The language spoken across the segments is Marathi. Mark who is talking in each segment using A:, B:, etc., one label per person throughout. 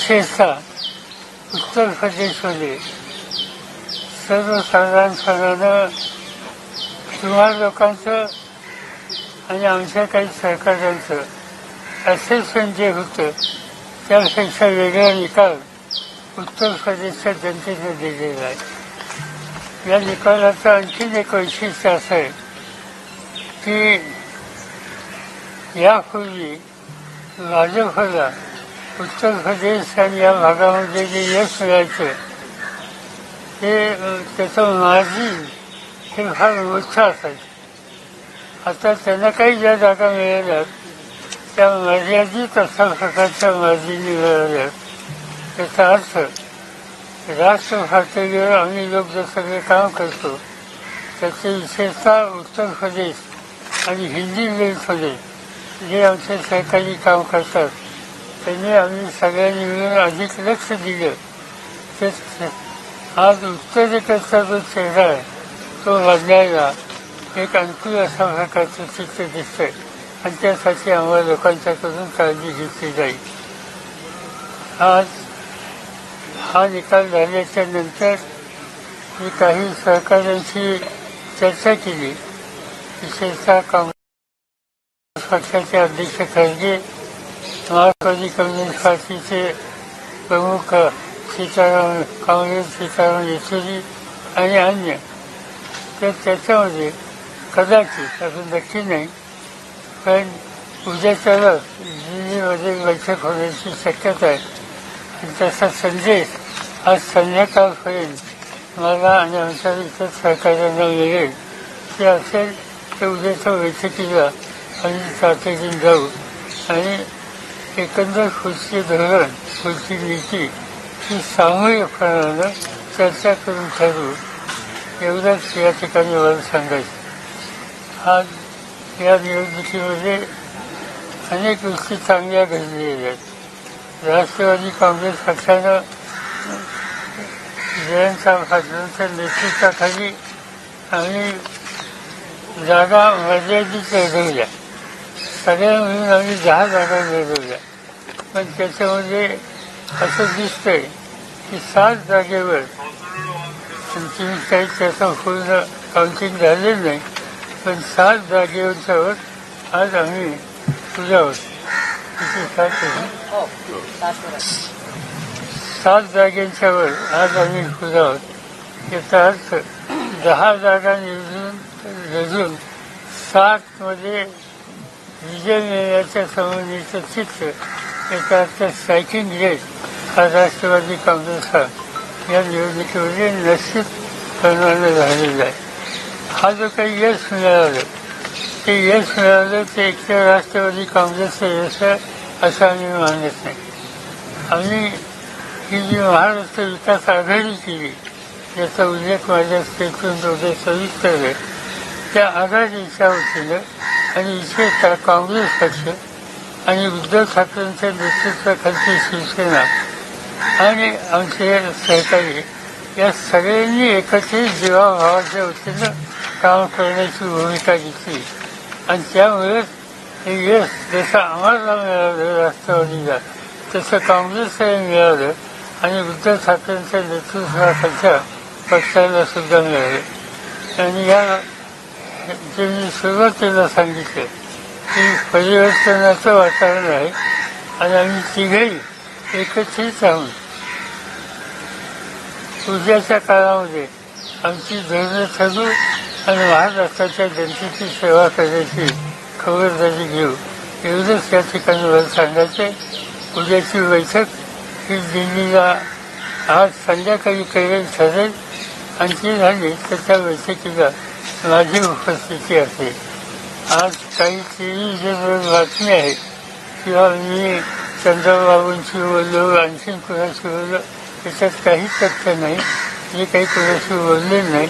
A: विशेषतः उत्तर प्रदेशमध्ये सर्वसाधारणपणानं तुम्हा लोकांचं आणि आमच्या काही सहकार्यांचं असेसमेंट जे होतं त्यापेक्षा वेगळा निकाल उत्तर प्रदेशच्या जनतेने दिलेला आहे. या निकालाचं आणखीन एक वैशिष्ट्य असं आहे की यापूर्वी भाजपला उत्तर प्रदेश आणि या भागामध्ये जे यश मिळायचं ते त्याचं मार्जिन हे फार मोठं असायचं. आता त्यांना काही ज्या जागा मिळाल्यात त्या मर्यादित अशा प्रकारच्या मार्जिनी मिळाल्यात. त्याचा अर्थ राष्ट्र पातळीवर आम्ही लोक जे सगळे काम करतो त्याचे विशेषतः उत्तर प्रदेश आणि हिंदी बेल्टमध्ये जे आमचे सहकारी काम करतात त्यांनी आम्ही सगळ्यांनी मिळून अधिक लक्ष दिलं. तेच आज उत्तरेकडचा जो चेहरा आहे तो बदलायला एक अनुकूल अशा प्रकारचं चित्र दिसतंय आणि त्यासाठी आम्हाला लोकांच्याकडून काळजी घेतली जाईल. आज हा निकाल झाल्याच्या नंतर मी काही सहकाऱ्यांशी चर्चा केली. विशेषतः काँग्रेस पक्षाचे अध्यक्ष खरगे, मार्क्सवादी कम्युनिस्ट पार्टीचे प्रमुख सीताराम येचुरी आणि अन्य. तर त्याच्यामध्ये कदाचित अजून नक्की नाही पण उद्याच्याला दिल्लीमध्ये बैठक होण्याची शक्यता आहे. आणि त्याचा संदेश आज संध्याकाळपर्यंत मला आणि आमच्या इतर सहकार्यांना मिळेल. ते असेल तर उद्याच्या बैठकीला आम्ही तातडीने जाऊ आणि एकंदर पुढचे धोरण पुढची नीती ही सामूहिकपणानं चर्चा करून ठरवू एवढंच या ठिकाणी मला सांगायचं. आज या निवडणुकीमध्ये अनेक गोष्टी चांगल्या घडलेल्या आहेत. राष्ट्रवादी काँग्रेस पक्षानं जयंतराव पाटलांच्या नेतृत्वाखाली आम्ही जागा मर्यादित लढवल्या. सगळ्या मिळून आम्ही 10 जागा लढवल्या. पण त्याच्यामध्ये असं दिसतंय की 7 जागेवर आणखी काही त्याचं पूर्ण काउंटिंग झालेलं नाही पण 7 जागेवरच्यावर आज आम्ही पुढे आहोत. किती 7 जागेंच्यावर आज आम्ही पुढे आहोत. याचा अर्थ 10 जागा लढून 7 मध्ये विजय मिळण्याच्या संबंधीचं चित्र याचा अर्थ स्ट्रायकिंग रेट हा राष्ट्रवादी काँग्रेसचा या निवडणुकीमध्ये निश्चित प्रमाणात झालेला आहे. हा जो काही यश मिळालं ते यश मिळालं ते एकतर राष्ट्रवादी काँग्रेसचं यश आहे असं आम्ही मानत नाही. आम्ही ही जी महाराष्ट्र विकास आघाडी केली याचा उल्लेख माझ्या स्टेटमेंटमध्ये सविस्तर आहे. त्या आघाडीच्या वतीनं आणि विशेषतः काँग्रेस पक्ष आणि उद्धव ठाकरेंच्या नेतृत्वाखालची शिवसेना आणि आमचे सहकारी या सगळ्यांनी एकत्रित जीवाभावाच्या वतीनं काम करण्याची भूमिका घेतली आणि त्यामुळेच हे यश जसं आम्हाला मिळालं राष्ट्रवादीला तसं काँग्रेसलाही मिळालं आणि उद्धव ठाकरेंच्या नेतृत्वाखालच्या पक्षाला सुद्धा मिळालं. आणि या जे मी सुरुवातीला सांगितलं की परिवर्तनाचं वातावरण आहे आणि आम्ही तिघेही एकत्रित राहून उद्याच्या काळामध्ये आमची धोरणं ठरवू आणि महाराष्ट्राच्या जनतेची सेवा करण्याची खबरदारी घेऊ एवढंच या ठिकाणी मला सांगायचं. उद्याची बैठक ही दिल्लीला आज संध्याकाळी करेल ठरेल आणि ती झाली तर त्या बैठकीला माझी उपस्थिती असेल. आज काही टीव्हीवर बातमी आहे किंवा मी चंद्रबाबूंशी बोललो आणखीन कुणाशी बोललो त्याच्यात काही तथ्य नाही. जे काही कुणाशी बोलले नाही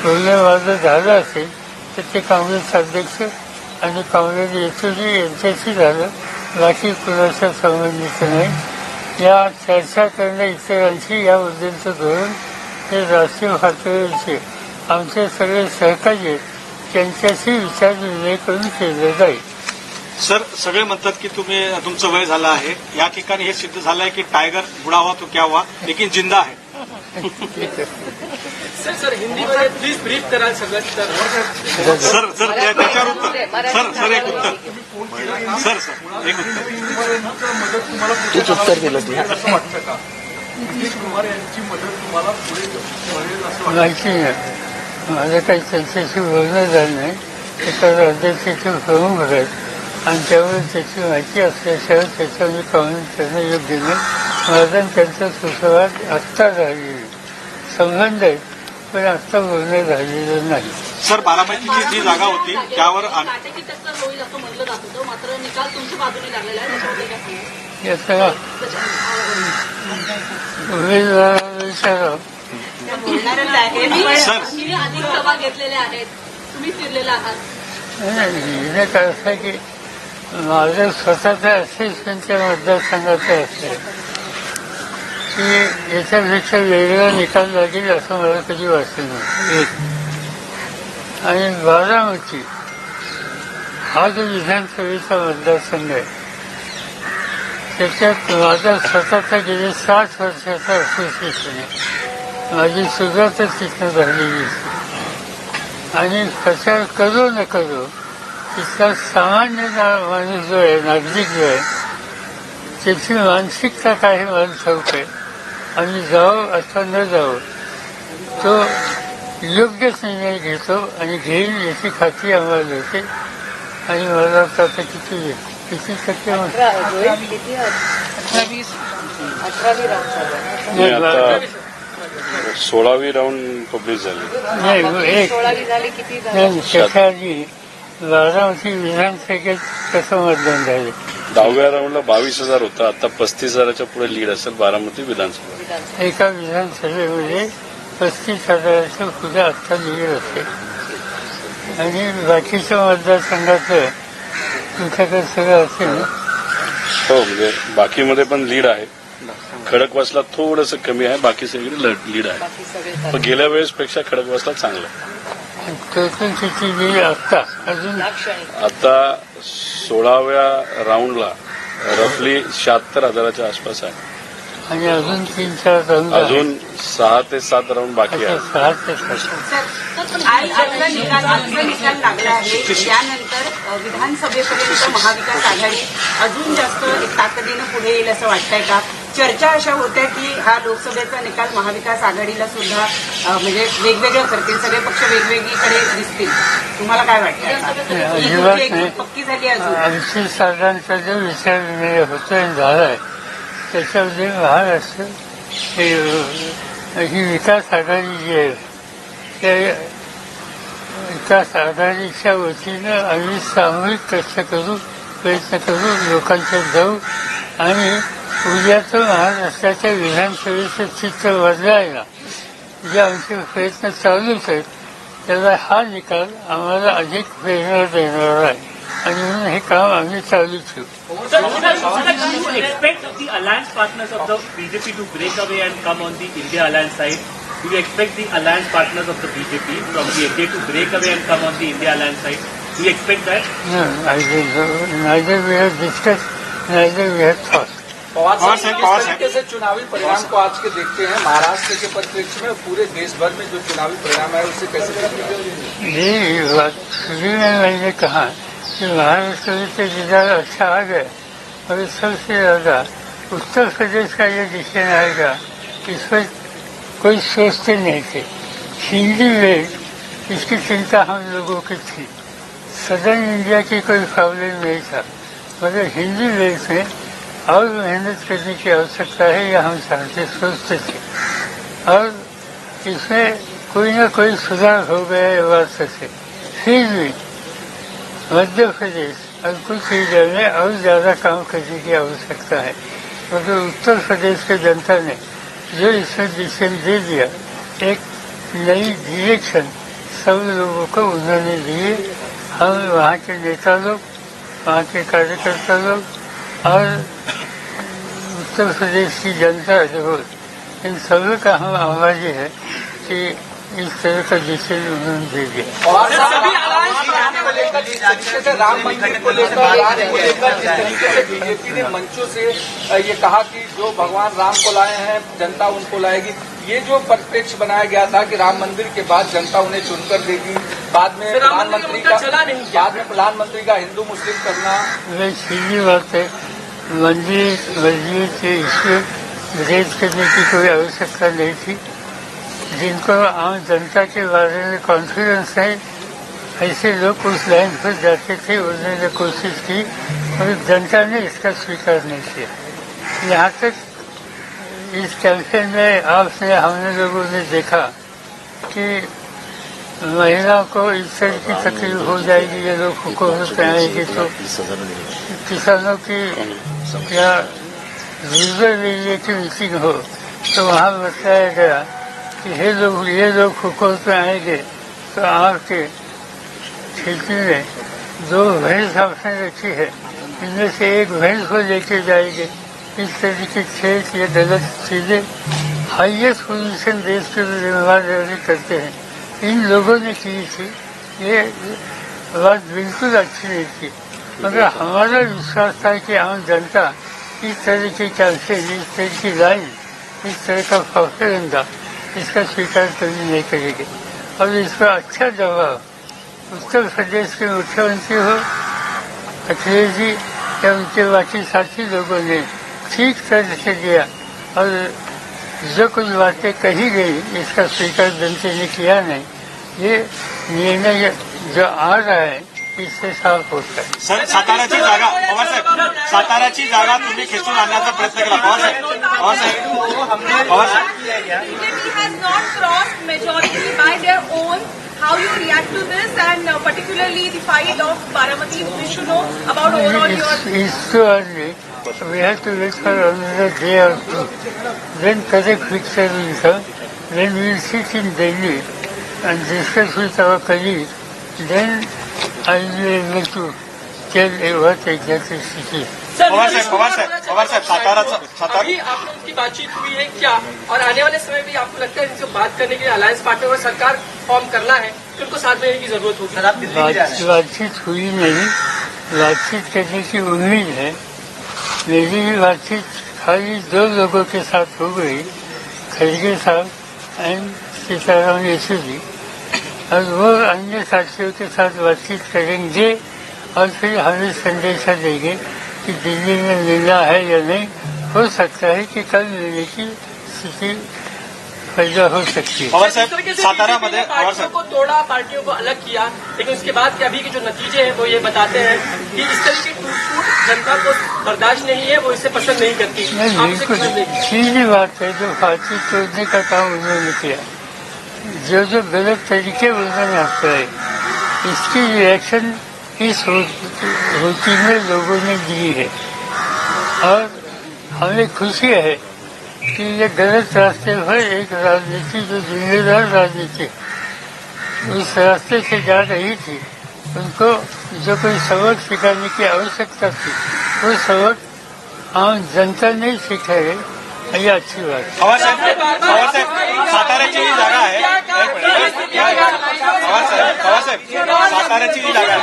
A: बोलणं माझं झालं असेल तर ते काँग्रेस अध्यक्ष आणि काँग्रेस येचुरी यांच्याशी झालं बाकी कुणाच्या संबंधित नाही. या चर्चा करणं इतरांशी याबद्दलचं धोरण हे राष्ट्रीय पातळीवरचे आमचे सगळे सहकारी आहेत त्यांच्याशी विचारविनिमय करून केलं जाईल.
B: सर, सगळे म्हणतात की तुमचं वय झालं आहे. या ठिकाणी हे सिद्ध झालं आहे की टायगर बुढ़ा हुआ तो क्या हुआ, लेकिन जिंदा है.
C: सर हिंदीमध्ये प्लीज ब्रीफ कराल सगळं तर.
B: सर त्याच्यावर उत्तर. सर एक उत्तर. सर एक उत्तर.
D: तूच उत्तर दिलं तू.
C: असं वाटतं का नितीश कुमार यांची मदत तुम्हाला पुढे मिळेल असं वाटतं?
A: माहिती नाही. माझं काही त्यांच्याशी बोलणं झालं नाही. एका अध्यक्षाचे प्रमुख आहेत आणि त्यामुळे त्याची माहिती असल्याशिवाय त्याच्यावर मी कमेंट करणं योग्य नाही. माझा त्यांचा सुसंवाद आत्ता झालेला संबंध आहेत, पण आत्ता बोलणं झालेलं नाही.
B: सर, बारामतीची जी जागा होती त्यावर
E: नाटकी टक्कर होईल असं म्हटलं जात होतं, मात्र निकाल तुमच्या बाजूने लागलेला आहे. त्याच्याबद्दल काय सांगाल?
A: याचा उमेदवाराला विचारा.
E: बोलणारच आहे.
B: सर.
E: तुम्ही अधिक सभा घेतलेल्या आहेत, तुम्ही फिरलेला आहात.
A: लिहिणं काय असं की माझं स्वतःचं असेसमेंटच्या मतदारसंघाचं असेल की याच्यापेक्षा वेगळा निकाल लागेल असं मला कधी वाटलं नाही. आणि बारामती हा जो विधानसभेचा मतदारसंघ आहे त्याच्यात माझा स्वतःचा गेले 60 वर्षाचा असोसिएशन आहे. माझी सुरुवातच तिथनं झालेली आहे. आणि कशा करू न करू तिथला सामान्य माणूस जो आहे, नागरिक जो आहे, त्याची मानसिकता काय हे मला ठाऊक आहे. आम्ही जावं अथवा न जावं तो योग्यच निर्णय घेतो आणि घेईल याची खात्री आम्हाला होते. आणि मला आता किती टक्के
D: नाही, आता 16वी राऊंड पब्लिश झाली.
A: नाही त्याच्या आधी बारामती विधानसभेत कसं मतदान झालं.
D: 10व्या राऊंडला 22,000 होता. आता 35,000च्या पुढे लीड असेल बारामती विधानसभा.
A: एका विधानसभेमध्ये 35,000च्या पुढे आत्ता लीड असेल. आणि बाकीच्या मतदारसंघाचं तुमच्याकडे सगळं असेल.
D: हो, म्हणजे बाकीमध्ये पण लीड आहे. खडकवासला थोडंसं कमी आहे, बाकी सगळी लीड आहे. पण गेल्या वेळेसपेक्षा खडकवासला चांगलं आहे.
A: टोटल किती लीड आत्ता अजून
D: आता 16व्या राऊंडला रफली 76,000च्या आसपास आहे.
A: आणि अजून 3-4 राऊंड
D: अजून 6 ते 7 राऊंड बाकी आहे.
A: 6 ते 7.
E: आजचा निकाल लागला आहे. त्यानंतर विधानसभेपर्यंत महाविकास आघाडी अजून जास्त ताकदीनं पुढे येईल असं वाटतंय का? चर्चा अशा होत्या की हा लोकसभेचा निकाल महाविकास आघाडीला सुद्धा म्हणजे वेगवेगळं करतील, सगळे पक्ष वेगवेगळीकडे दिसतील. तुम्हाला काय वाटतं? पक्की झाली अजून?
A: आमची साधारणचा जो विचारविनिमय होतोय झालाय त्याच्यामध्ये महाराष्ट्र ही विकास आघाडी जी आहे त्या विकास आघाडीच्या वतीनं आम्ही सामूहिक कष्ट करू, प्रयत्न करू, लोकांच्यात जाऊ आणि उद्याचं महाराष्ट्राच्या विधानसभेचं चित्र बदलायला जे आमचे प्रयत्न चालूच आहेत त्याला हा निकाल आम्हाला अधिक प्रेरणा देणारा आहे. आणि म्हणून हे काम आम्ही चालू ठेवू.
F: Sir, do you expect the alliance partners of the BJP to break away and come on the India alliance side? Do you expect the alliance partners of the BJP from the NDA to break away and come on the India alliance side? Do you expect that?
A: No, neither we have discussed, neither we have thought.
C: Pawar साहब किस तरीके से चुनावी परिणाम को आज के देखते हैं महाराष्ट्र के परिप्रेक्ष्य में, पूरे देश भर में जो चुनावी परिणाम है उससे कैसे देखते हैं?
A: ये बात शुरू में मैंने कहा कि महाराष्ट्र में तो रिजल्ट अच्छा आ गया और सबसे ज्यादा उत्तर प्रदेश का ये डिसीजन आएगा इसमें कोई सोचते नहीं थे. हिंदी में इसकी चिंता हम लोगों की थी. सदर्न इंडिया की कोई प्रॉब्लम नहीं था, मगर हिंदी बेल्ट में और मेहनत करने की आवश्यकता है यह हम सोचते थे. और इसमें कोई ना कोई सुधार हो गया ये बात सच है. फिर भी मध्य प्रदेश और कुछ एरिया में और ज्यादा काम करने की आवश्यकता है. मगर उत्तर प्रदेश के जनता ने जो इसमें डिसीजन दे दिया, एक नई डायरेक्शन सब लोगों को उन्होंने दिए. हम वहाँ के नेता लोग, वहाँ के कार्यकर्ता लोग और उत्तर प्रदेश की जनता जो इन सभी का हम आवाज़ है कि इस तरह का डिसीजन उन्होंने दे दिया.
C: को लेकर जिस तरीके से राम मंदिर को लेकर जिस तरीके से बीजेपी ने मंचों से ये कहा कि जो भगवान राम को लाए हैं जनता उनको लाएगी, ये जो परिप्रेक्ष्य बनाया गया था कि राम मंदिर के बाद जनता उन्हें चुनकर देगी, बाद में प्रधानमंत्री का हिंदू मुस्लिम करना,
A: वे सीधी बात है। मंदिर मस्जिद के इश्यू रेज करने की कोई आवश्यकता नहीं थी। जिनको आम जनता के बारे में कॉन्फिडेंस है, ऐसे लोग उस लाइन पर जाते थे, उन्होंने कोशिश की और जनता ने इसका स्वीकार नहीं किया। यहाँ तक इस कैंपेन में आपने हमने लोगों ने देखा कि महिलाओं को इस तरह की तकलीफ हो जाएगी, ये लोग हुकूमत में आएंगे तो किसानों की या रूरल एरिया की मीटिंग हो तो वहाँ बताया गया कि ये लोग हुकूमत में आएंगे तो आपके खेती में 2 भैंस आपने रखी है, इनमें से एक भैंस को लेके जाएंगे। इस तरीके से ये गलत चीजें हाईएस्ट पोजीशन देश के जिम्मेदार करते हैं, इन लोगों ने की थी। ये बात बिल्कुल अच्छी नहीं थी, मगर हमारा विश्वास था कि आम जनता इस तरह की कैंपेन, इस तरह की लाइन, इस तरह का प्रोपेगेंडा इसका स्वीकार कभी नहीं करेंगे। और इसका अच्छा जवाब उत्तर प्रदेश के मुख्यमंत्री हो अखिलेश जी या उनके बाकी साथी लोगों ने ठीक तरह से दिया, और जो कुछ बातें कही गई इसका स्वीकार जनता ने किया नहीं। ये निर्णय जो आ रहा है इससे साफ होता है।
B: सर, साताराची जागा पवार साहेब, साताराची जागा तुम्ही खेचून आणण्याचा प्रयत्न केला पवार साहेब, पवार साहेब, पवार साहेब.
G: BJP has not crossed majority by their own. How you react to this, and particularly the fight of Baramati? We should know about overall your.
A: It's too early. We have to wait for another day or two. Then correct picture will come. Then we will sit in Delhi and discuss with our colleagues. Then I will be able to tell what exactly it is.
B: Pawar साहेब, पवार साहेब, पवार साहेब, सातारा
H: अभी आप लोगों की बातचीत हुई है क्या, और आने वाले समय में आपको लगता है इनसे बात करने के लिए अलायंस पार्टनर और सरकार फॉर्म करना है तो उनको साथ देने की जरूरत होगी?
A: बातचीत हुई नहीं, बातचीत करने की उम्मीद है। मेरी भी बातचीत खाली 2 लोगों के साथ हो गई, खड़गे साहब एंड सीताराम येचुरी, और वो अन्य साथियों के साथ बातचीत करेंगे और फिर हमें संदेशा देंगे कि दिल्ली में मिलना है या नहीं। हो सकता है कि कल मिलने की स्थिति पैदा हो सकती है।
B: पवार साहेब, सातारामध्ये पवार
H: पार्टियों को तोड़ा, पार्टियों को अलग किया, लेकिन उसके बाद के अभी के जो नतीजे हैं वो ये बताते हैं कि इस तरह की टूट जनता को बर्दाश्त नहीं है, वो इसे पसंद नहीं करती।
A: बिल्कुल सीधी बात है, जो फांसी तोड़ने का काम उन्होंने किया, जो गलत तरीके उन्होंने अपनाए, इसकी रिएक्शन इस होती में लोगों ने दी है। और हमें खुशी है कि ये गलत रास्ते पर एक राजनीति जो जिम्मेदार राजनीति उस रास्ते से जा रही थी, उनको जो कोई सबक सिखाने की आवश्यकता थी वो सबक आम जनता नहीं सिखाए, ये अच्छी बात है।
B: पवार साहेब, साताऱ्याची जी जागा आहे, पवार साहेब, साताऱ्याची जी जागा आहे,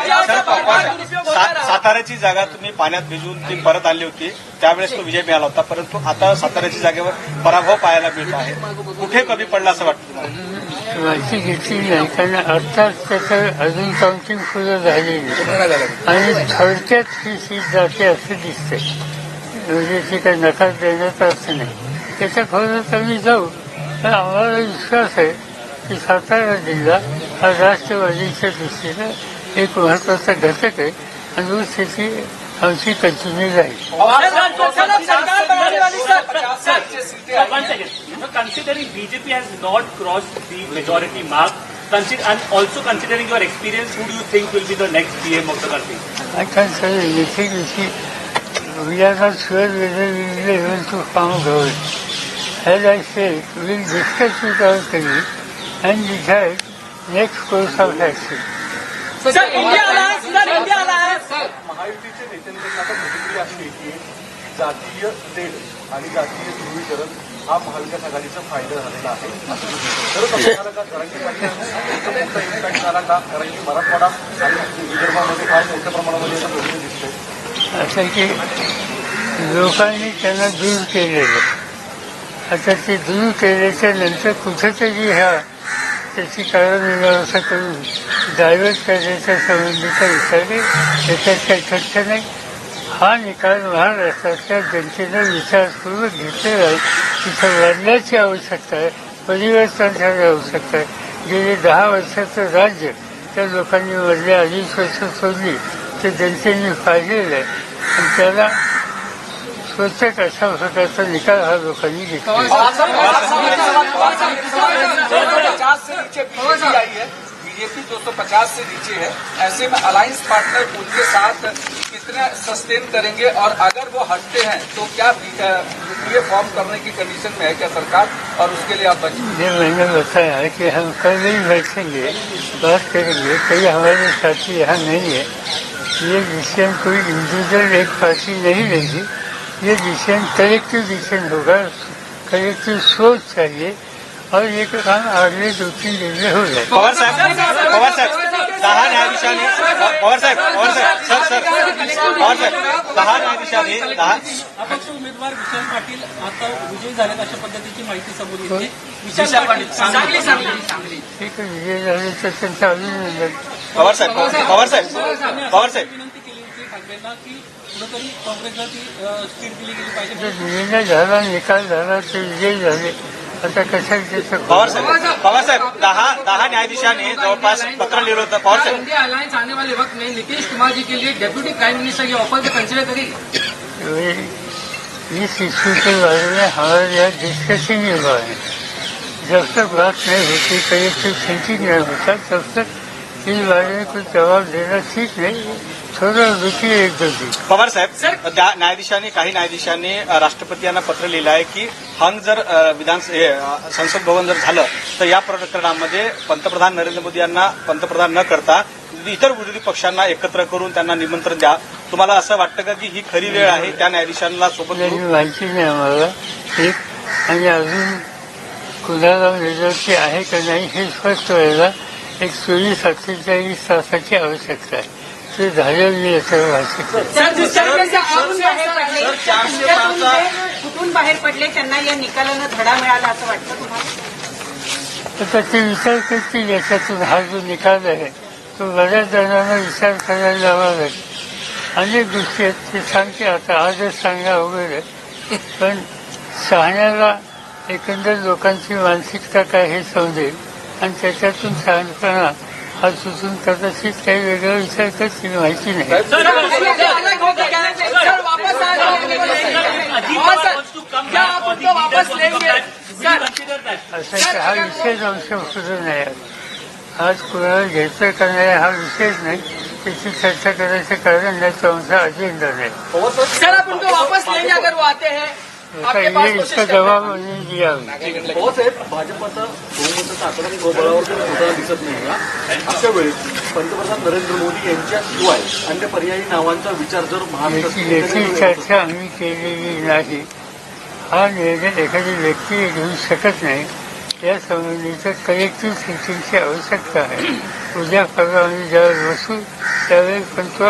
B: साताऱ्याची जागा तुम्ही पाण्यात भिजवून ती परत आणली होती, त्यावेळेस तो विजय मिळाला होता, परंतु आता साताऱ्याची जागेवर पराभव पाहायला मिळत आहे. कुठे कमी पडला असं वाटतं तुम्हाला?
A: माहिती घेतली नाही, कारण अर्थात त्याचं अजून काउंटिंग सुरू झाली नाही आणि थोडक्यात ही सीट जाते असे दिसते, म्हणजे ते काही नकार देण्यात अर्थ नाही. त्याच्या खोलात आम्ही जाऊ, पण आम्हाला विश्वास आहे की सातारा जिल्हा हा राष्ट्रवादीच्या दृष्टीनं एक महत्वाचा घटक आहे आणि ही स्थिती आमची कंटिन्यू राहील.
F: Considering BJP has not crossed the majority mark, and also considering your experience, who do you think will be the next PM of the country?
A: I can't say anything. You see, we are not sure whether we will be able to form government. As I said, we will discuss with our colleagues and decide next course of action.
C: महायुतीचे नेत्यांकडून आता प्रतिक्रिया अशी आहे की जातीय तेढ आणि जातीय ध्रुवीकरण हा महाविकास आघाडीचा फायदा झालेला आहे असं खरंच आपल्याला का जरांगे पाटील मोठा इम्पॅक्ट झाला का? कारण की मराठवाडा आणि विदर्भामध्ये फार मोठ्या प्रमाणामध्ये याचा प्रश्न दिसतोय.
A: असं की लोकांनी त्यांना दूर केलेलं. आता ते दूर केल्याच्या नंतर कुठेतरी त्याची कारणमीमांसा करून डायव्हर्ट करण्याच्या संबंधीचा विचार याच्यात काही तथ्य नाही. हा निकाल महाराष्ट्रातल्या जनतेनं विचारपूर्वक घेतलेला आहे. तिथं बदलाची आवश्यकता आहे, परिवर्तनाची आवश्यकता आहे. गेले 10 वर्षाचं राज्य त्या लोकांनी मधल्या 2.5 वर्ष सोडली ते जनतेने पाहिलेलं आहे आणि त्याला स्वच्छक अशा प्रकारचा निकाल हा लोकांनी घेतला.
C: 250 से नीचे बीजेपी आई है, बीजेपी 250 से नीचे है. ऐसे में अलायंस पार्टनर उनके साथ कितना सस्टेन करेंगे और अगर वो हटते हैं तो क्या ये फॉर्म करने की कंडीशन में है क्या सरकार, और उसके लिए आप बचें?
A: ये मैंने बताया है कि हम कल ही बैठेंगे, बात करेंगे. कई हमारे साथी यहाँ नहीं है. ये डिसीजन कोई इंडिविजुअल एक पार्टी नहीं लेगी. ये डिसीजन कलेक्टिव डिसीजन होगा. कलेक्टिव सोच चाहिए और ये काम अगले 2-3 दिन में हो जाए.
B: पवार साहेब 10 न्यायाधीशांनी पवार साहेब सर पवार साहेब 10 न्यायाधीशांनी
H: अपक्ष उमेदवार विशाल पाटील आता विजयी झाल्यात अशा पद्धतीची माहिती समोर येते.
B: विशाल पाटील
H: सांगली
A: ठीक आहे, विजय झाले तर त्यांचं अभिनंदन.
B: पवार साहेब
H: विनंती केली होती ठाकरेंना की कुठेतरी काँग्रेसला ती सीट दिली गेली पाहिजे.
A: निर्णय झाला, निकाल झाला, ते विजयी झाले. आता कशाला त्याचं
B: पवार साहेब 10 न्यायाधीशांनी जवळपास पत्र लिहिलं होतं. पवार साहेब
H: इंडिया अलायंस आने वाले वक्त में नीतीश कुमार जी के लिए डेप्यूटी प्राइम मिनिस्टर ये ऑफर को कंसिडर करेगी.
A: इस इश्यू के बारे में हमारे यहाँ डिस्कशन ही हुआ है. जब तक बात नहीं होती, कलेक्टिव थिंकिंग नहीं होता, तब तक इस बारे में कुछ जवाब देना ठीक नहीं. थोड़ा रुकिए 1-2 दिन.
B: पवार साहेब काही न्यायाधीशांनी राष्ट्रपती यांना पत्र लिहिलं आहे की हंग जर संसद भवन जर झालं तर या प्रकरणामध्ये पंतप्रधान नरेंद्र मोदी यांना पंतप्रधान न करता इतर विरोधी पक्षांना एकत्र करून त्यांना निमंत्रण द्या. तुम्हाला असं वाटतं का की ही खरी वेळ आहे त्या न्यायाधीशांना सोबत घेऊन?
A: माहिती नाही आम्हाला एक, आणि अजून कुणाला मेजॉरिटी आहे का नाही हे स्पष्ट व्हायला एक 24-48 तासाची आवश्यकता आहे. ते झालेलं नाही असं
E: कुठून बाहेर पडले त्यांना या निकालानं धडा मिळाला असं वाटतं तुम्हाला?
A: तर ते विचार करतील. याच्यातून हा जो निकाल आहे तो बऱ्याच जणांना विचार करायला लावा लागेल. अनेक गोष्टी आहेत ते सांगते. आता आजच सांगा वगैरे, पण सांगण्याला एकंदर लोकांची मानसिकता काय हे समजेल आणि त्याच्यातून सांगताना हा सुचून कदाचित काही वेगळा विचार करतील, माहिती नाही. असं हा विषयच अंशभूत नाही. आज कुणाला घ्यायचं का नाही हा विषयच नाही. त्याची चर्चा करायचं कारण नाही, तो आमचा अजेंडा नाही. इसका जवाब उन्हें दिया.
C: भाऊसाहेब, भाजपचा बहुमताचा आकडा स्वबळावर होताना दिसत नाही का? अशा वेळी पंतप्रधान नरेंद्र मोदी यांच्याशिवाय अन्य पर्यायी नावांचा विचार जर
A: याची चर्चा आम्ही केलेली नाही. हा निर्णय एखादी व्यक्ती घेऊ शकत नाही. या संबंधीचं कलेक्टिव्ह थिंकिंगची आवश्यकता आहे. उद्या परवा आम्ही ज्यावेळेस बसू त्यावेळेस पण तो